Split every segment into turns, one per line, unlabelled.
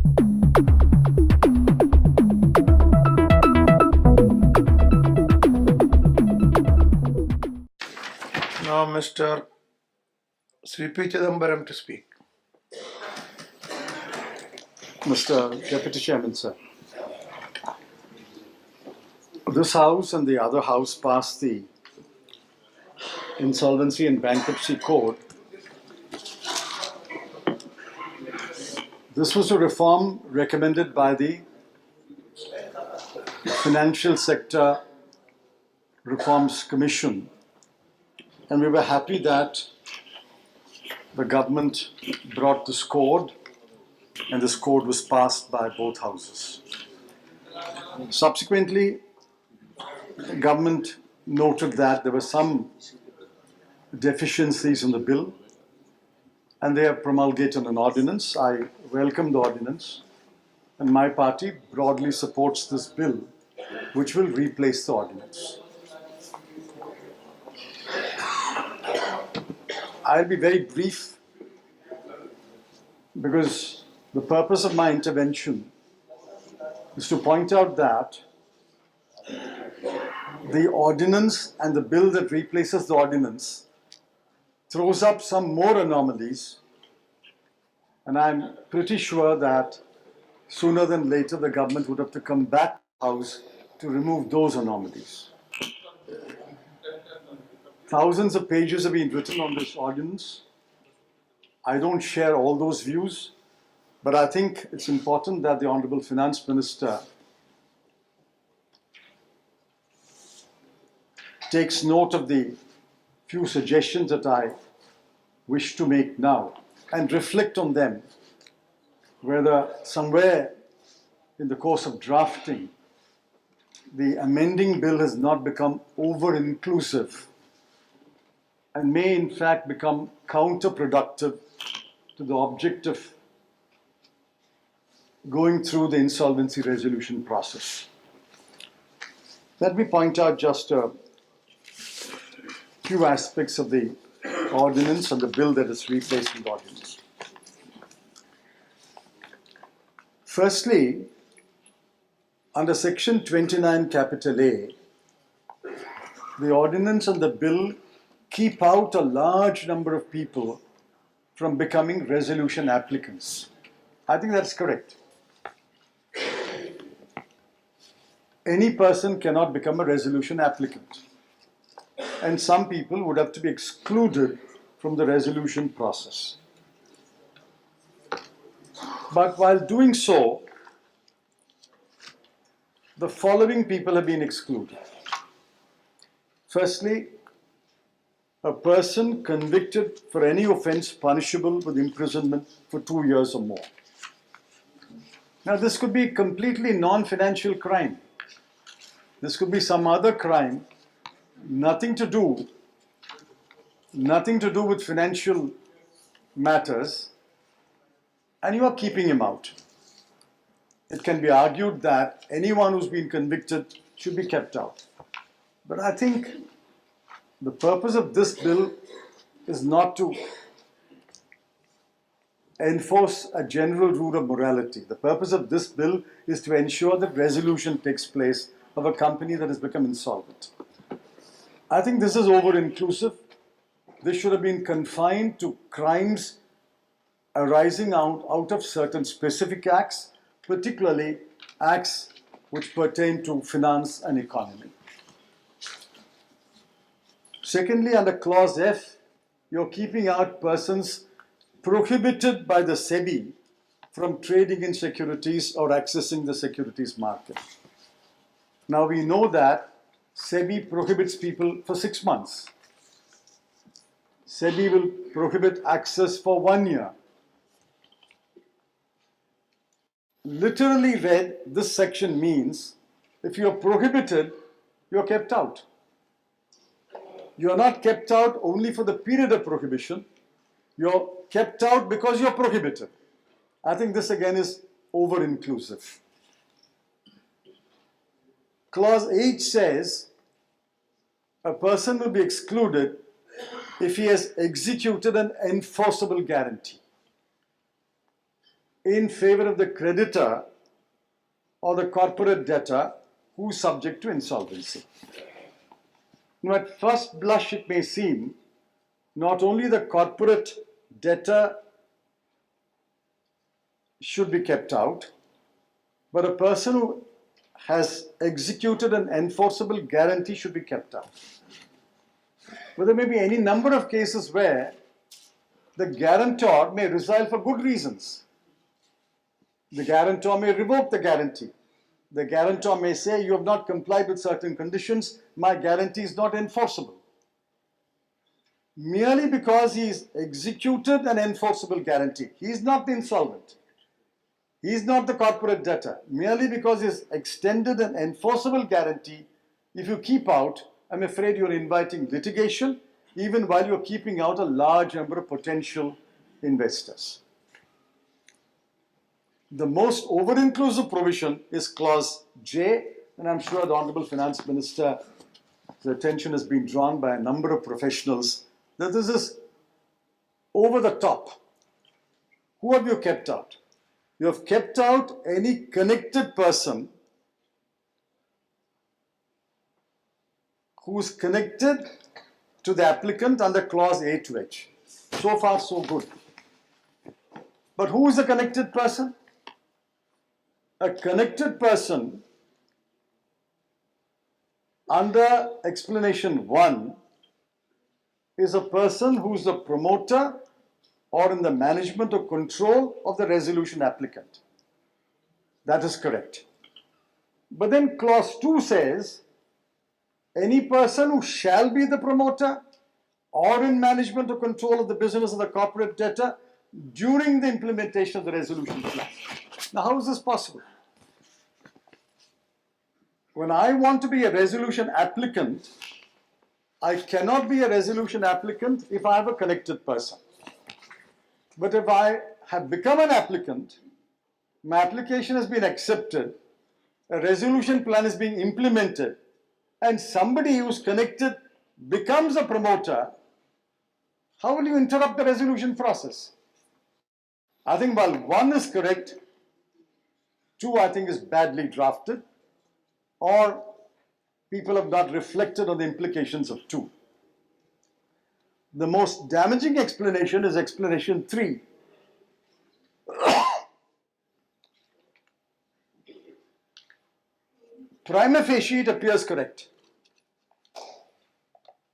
Now Mr. Sri P. Chidambaram to speak.
Mr. Deputy Chairman, sir. This House and the other House passed the Insolvency and Bankruptcy Code. This was a reform recommended by the Financial Sector Reforms Commission, and we were happy that the government brought this code, and this code was passed by both houses. Subsequently, the government noted that there were some deficiencies in the bill, and they have promulgated an ordinance. I welcome the ordinance, and my party broadly supports this bill, which will replace the ordinance. I'll be very brief because the purpose of my intervention is to point out that the ordinance and the bill that replaces the ordinance throws up some more anomalies, and I'm pretty sure that sooner than later the government would have to come back to the House to remove those anomalies. Thousands of pages have been written on this ordinance. I don't share all those views, but I think it's important that the Honorable Finance Minister takes note of the few suggestions that I wish to make now and reflect on them, whether somewhere in the course of drafting, the amending bill has not become over-inclusive and may in fact become counterproductive to the object of going through the insolvency resolution process. Let me point out just a few aspects of the ordinance and the bill that is replacing the ordinance. Firstly, under Section 29 capital A, the ordinance and the bill keep out a large number of people from becoming resolution applicants. I think that's correct. Any person cannot become a resolution applicant, and some people would have to be excluded from the resolution process. But while doing so, the following people have been excluded. Firstly, a person convicted for any offense punishable with imprisonment for 2 years or more. Now, this could be completely non-financial crime. This could be some other crime, nothing to do with financial matters, and you are keeping him out. It can be argued that anyone who's been convicted should be kept out. But I think the purpose of this bill is not to enforce a general rule of morality. The purpose of this bill is to ensure that resolution takes place of a company that has become insolvent. I think this is over-inclusive. This should have been confined to crimes arising out of certain specific acts, particularly acts which pertain to finance and economy. Secondly, under Clause F, you're keeping out persons prohibited by the SEBI from trading in securities or accessing the securities market. Now we know that SEBI prohibits people for 6 months. SEBI will prohibit access for 1 year. Literally read, this section means if you are prohibited, you are kept out. You are not kept out only for the period of prohibition. You are kept out because you are prohibited. I think this again is over-inclusive. Clause H says a person will be excluded if he has executed an enforceable guarantee. in favor of the creditor or the corporate debtor who is subject to insolvency. Now, at first blush, it may seem not only the corporate debtor should be kept out, but a person who has executed an enforceable guarantee should be kept out. But there may be any number of cases where the guarantor may resile for good reasons. The guarantor may revoke the guarantee. The guarantor may say, you have not complied with certain conditions, my guarantee is not enforceable. Merely because he's executed an enforceable guarantee. He is not the insolvent. He is not the corporate debtor. Merely because he's extended an enforceable guarantee, if you keep out, I'm afraid you're inviting litigation, even while you're keeping out a large number of potential investors. The most over-inclusive provision is clause J, and I'm sure the Honorable Finance Minister's attention has been drawn by a number of professionals that this is over the top. Who have you kept out? You have kept out any connected person who is connected to the applicant under clause A to H. So far, so good. But who is a connected person? A connected person under explanation 1 is a person who is the promoter or in the management or control of the resolution applicant. That is correct. But then clause 2 says, any person who shall be the promoter or in management or control of the business of the corporate debtor during the implementation of the resolution plan. Now, how is this possible? When I want to be a resolution applicant, I cannot be a resolution applicant if I have a connected person. But if I have become an applicant, my application has been accepted, a resolution plan is being implemented, and somebody who's connected becomes a promoter, how will you interrupt the resolution process? I think while 1 is correct, 2 I think is badly drafted, or people have not reflected on the implications of 2. The most damaging explanation is explanation 3. Prima facie, it appears correct.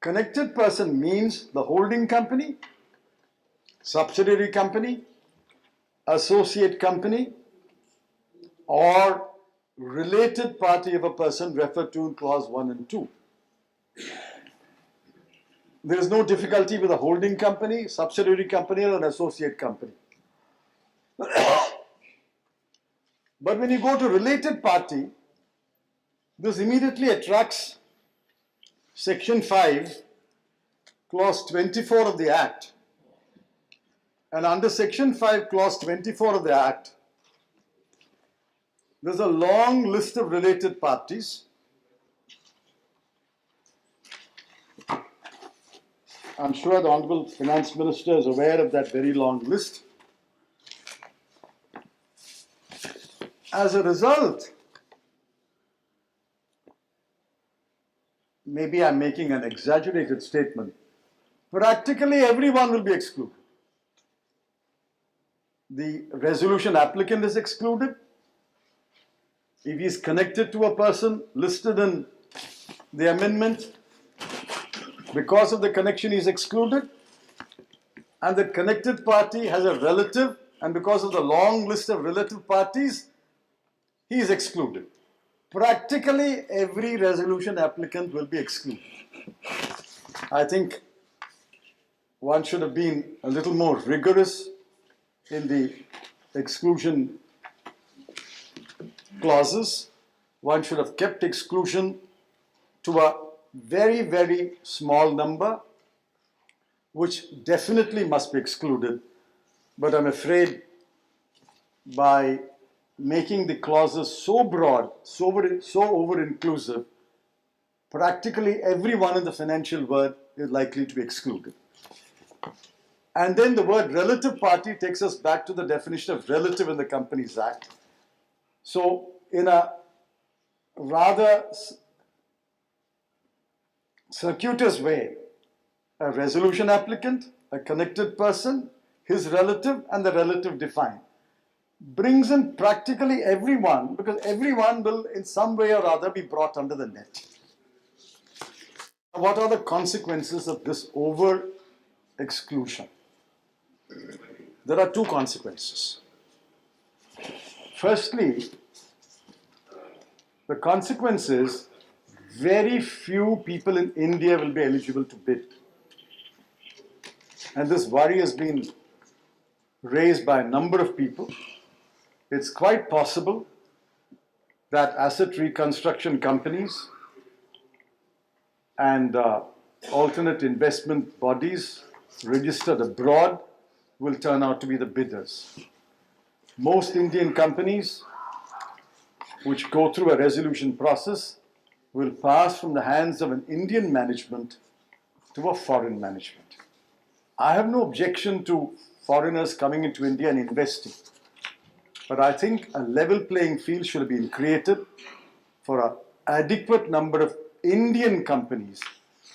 Connected person means the holding company, subsidiary company, associate company, or related party of a person referred to in clause 1 and 2. There is no difficulty with a holding company, subsidiary company, or an associate company. But when you go to related party, this immediately attracts Section 5, Clause 24 of the Act. And under Section 5, Clause 24 of the Act, there's a long list of related parties. I'm sure the Honorable Finance Minister is aware of that very long list. As a result, maybe I'm making an exaggerated statement, practically everyone will be excluded. The resolution applicant is excluded. If he is connected to a person listed in the amendment, because of the connection he is excluded, and the connected party has a relative, and because of the long list of relative parties, he is excluded. Practically every resolution applicant will be excluded. I think one should have been a little more rigorous in the exclusion clauses. One should have kept exclusion to a very, very small number, which definitely must be excluded. But I'm afraid by making the clauses so broad, so over-inclusive, practically everyone in the financial world is likely to be excluded. And then the word relative party takes us back to the definition of relative in the Companies Act. So, in a rather circuitous way, a resolution applicant, a connected person, his relative, and the relative defined brings in practically everyone, because everyone will in some way or other be brought under the net. What are the consequences of this over exclusion? There are two consequences. Firstly, the consequence is very few people in India will be eligible to bid. And this worry has been raised by a number of people. It's quite possible that asset reconstruction companies and alternate investment bodies registered abroad will turn out to be the bidders. Most Indian companies which go through a resolution process will pass from the hands of an Indian management to a foreign management. I have no objection to foreigners coming into India and investing. But I think a level playing field should have been created for an adequate number of Indian companies,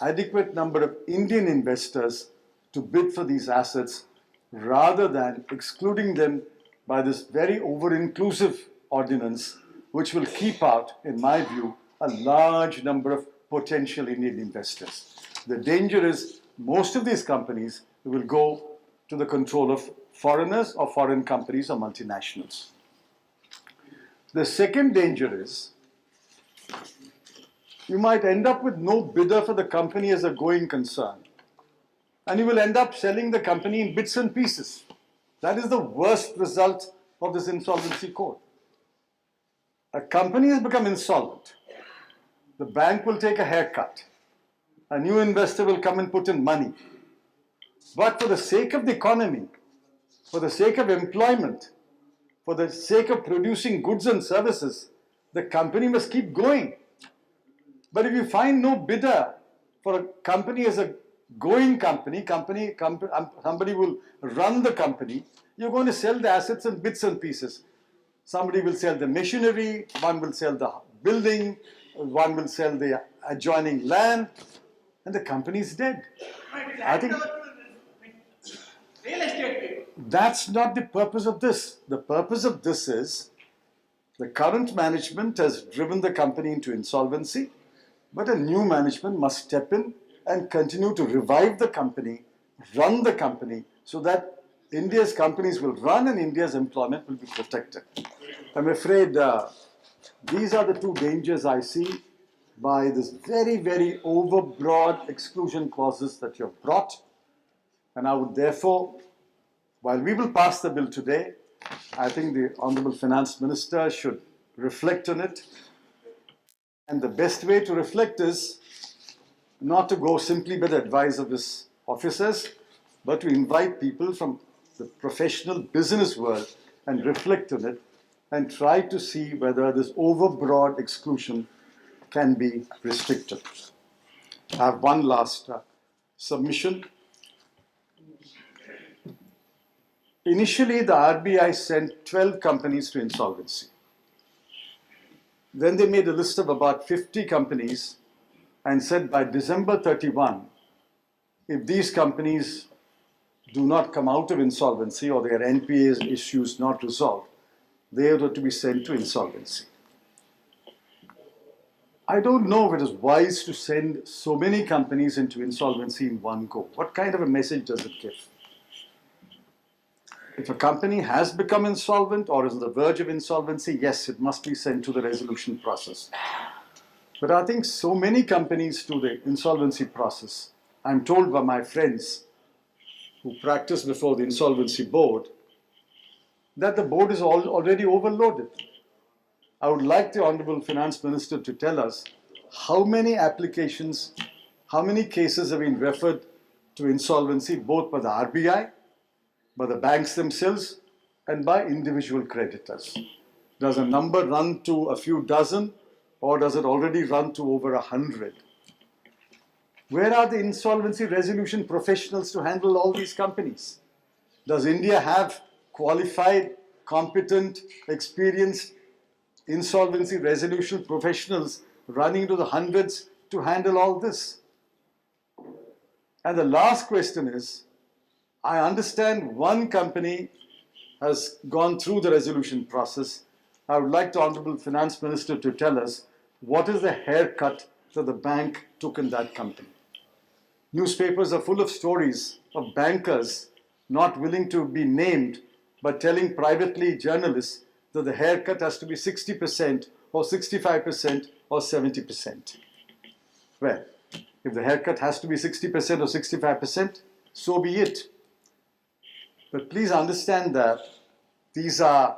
adequate number of Indian investors to bid for these assets rather than excluding them by this very over-inclusive ordinance, which will keep out, in my view, a large number of potential Indian investors. The danger is most of these companies will go to the control of foreigners or foreign companies or multinationals. The second danger is you might end up with no bidder for the company as a going concern, and you will end up selling the company in bits and pieces. That is the worst result of this insolvency code. A company has become insolvent. The bank will take a haircut. A new investor will come and put in money. But for the sake of the economy, for the sake of employment, for the sake of producing goods and services, the company must keep going. But if you find no bidder for a company as a going company, somebody will run the company, you're going to sell the assets in bits and pieces. Somebody will sell the machinery, one will sell the building, one will sell the adjoining land, and the company is dead. I think
real estate people.
that's not the purpose of this. The purpose of this is the current management has driven the company into insolvency, but a new management must step in and continue to revive the company, run the company, so that India's companies will run and India's employment will be protected. I'm afraid these are the two dangers I see by this very, very overbroad exclusion clauses that you have brought. And I would therefore, while we will pass the bill today, I think the Honorable Finance Minister should reflect on it. And the best way to reflect is not to go simply by the advice of his officers, but to invite people from the professional business world and reflect on it and try to see whether this overbroad exclusion can be restricted. I have one last submission. Initially, the RBI sent 12 companies to insolvency. Then they made a list of about 50 companies and said by December 31, if these companies do not come out of insolvency or their NPA issues not resolved, they are to be sent to insolvency. I don't know if it is wise to send so many companies into insolvency in one go. What kind of a message does it give? If a company has become insolvent or is on the verge of insolvency, yes, it must be sent to the resolution process. But I think so many companies do the insolvency process. I'm told by my friends who practice before the insolvency board that the board is already overloaded. I would like the Honorable Finance Minister to tell us how many applications, how many cases have been referred to insolvency both by the RBI, by the banks themselves, and by individual creditors. Does a number run to a few dozen, or does it already run to over 100? Where are the insolvency resolution professionals to handle all these companies? Does India have qualified, competent, experienced insolvency resolution professionals running into the hundreds to handle all this? And the last question is, I understand one company has gone through the resolution process. I would like the Honorable Finance Minister to tell us what is the haircut that the bank took in that company. Newspapers are full of stories of bankers not willing to be named but telling privately journalists that the haircut has to be 60% or 65% or 70%. Well, if the haircut has to be 60% or 65%, so be it. But please understand that these are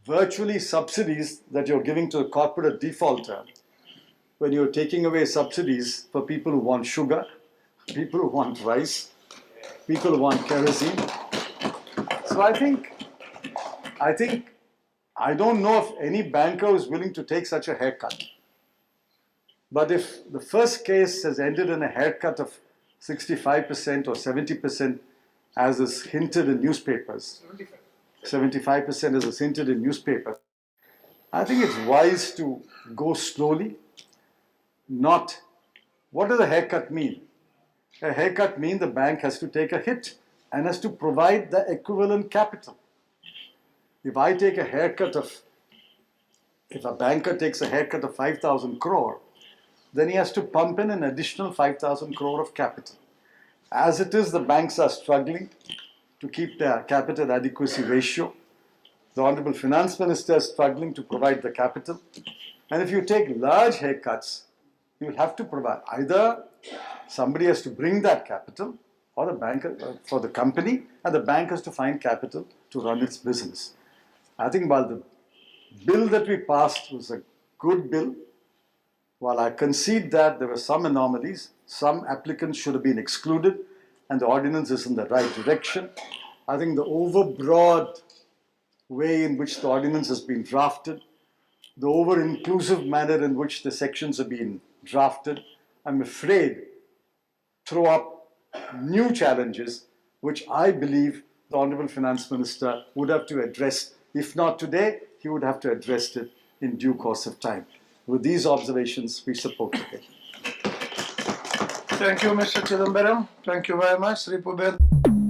virtually subsidies that you're giving to a corporate defaulter when you're taking away subsidies for people who want sugar, people who want rice, people who want kerosene. So I don't know if any banker is willing to take such a haircut. But if the first case has ended in a haircut of 65% or 70%, as is hinted in newspapers, 75% as is hinted in newspapers, I think it's wise to go slowly. Not, what does a haircut mean? A haircut means the bank has to take a hit and has to provide the equivalent capital. If a banker takes a haircut of 5,000 crore, then he has to pump in an additional 5,000 crore of capital. As it is, the banks are struggling to keep their capital adequacy ratio. The Honorable Finance Minister is struggling to provide the capital. And if you take large haircuts, you will have to provide, either somebody has to bring that capital or the banker for the company, and the bank has to find capital to run its business. I think while the bill that we passed was a good bill, while I concede that there were some anomalies, some applicants should have been excluded, and the ordinance is in the right direction, I think the overbroad way in which the ordinance has been drafted, the over-inclusive manner in which the sections have been drafted, I'm afraid throw up new challenges which I believe the Honorable Finance Minister would have to address. If not today, he would have to address it in due course of time. With these observations, we support the bill.
Thank you, Mr. Chidambaram. Thank you very much, Sri Pubed.